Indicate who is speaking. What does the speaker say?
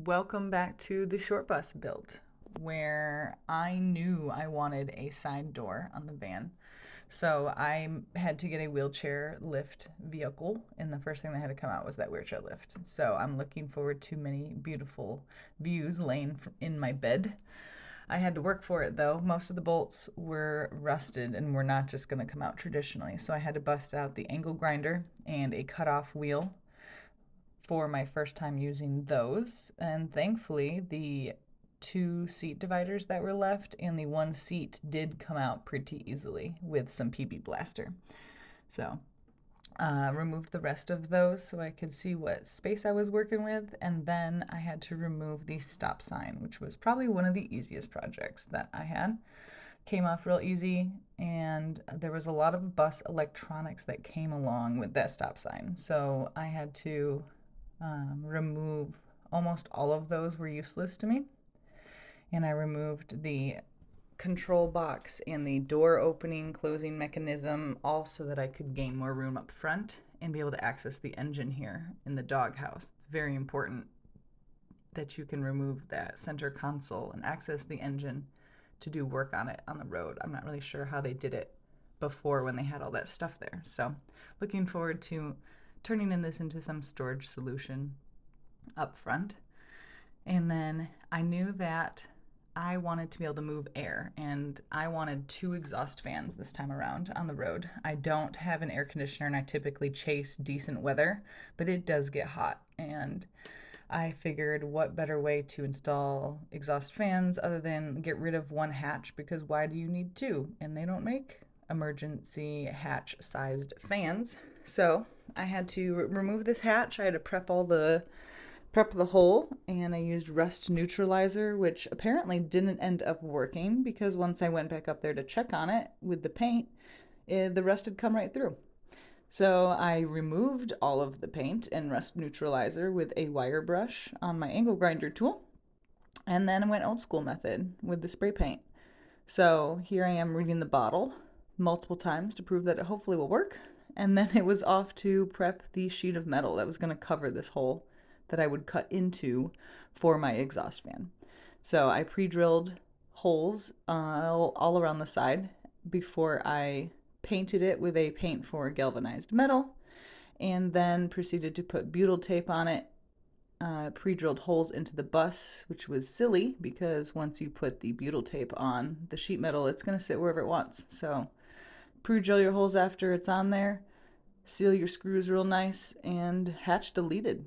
Speaker 1: Welcome back to the short bus build, where I knew I wanted a side door on the van. So I had to get a wheelchair lift vehicle, and the first thing that had to come out was that wheelchair lift. So I'm looking forward to many beautiful views laying in my bed. I had to work for it though. Most of the bolts were rusted and were not just going to come out traditionally. So I had to bust out the angle grinder and a cutoff wheel for my first time using those. And thankfully, the two seat dividers that were left and the one seat did come out pretty easily with some PB Blaster. So, removed the rest of those so I could see what space I was working with, and then I had to remove the stop sign, which was probably one of the easiest projects that I had. Came off real easy, and there was a lot of bus electronics that came along with that stop sign. So I had to remove almost all of those were useless to me. And I removed the control box and the door opening closing mechanism, all so that I could gain more room up front and be able to access the engine here in the doghouse. It's very important that you can remove that center console and access the engine to do work on it on the road. I'm not really sure how they did it before when they had all that stuff there. So looking forward to turning this into some storage solution up front. And then I knew that I wanted to be able to move air, and I wanted two exhaust fans this time around on the road. I don't have an air conditioner, and I typically chase decent weather, but it does get hot. And I figured what better way to install exhaust fans other than get rid of one hatch, because why do you need two? And they don't make emergency hatch sized fans. So I had to remove this hatch. I had to prep the hole, and I used rust neutralizer, which apparently didn't end up working because once I went back up there to check on it with the paint, the rust had come right through. So I removed all of the paint and rust neutralizer with a wire brush on my angle grinder tool, and then I went old school method with the spray paint. So here I am reading the bottle multiple times to prove that it hopefully will work, and then it was off to prep the sheet of metal that was going to cover this hole that I would cut into for my exhaust fan. So I pre-drilled holes all around the side before I painted it with a paint for galvanized metal, and then proceeded to put butyl tape on it. Pre-drilled holes into the bus, which was silly because once you put the butyl tape on the sheet metal, it's going to sit wherever it wants. So pre-drill your holes after it's on there, seal your screws real nice, and hatch deleted.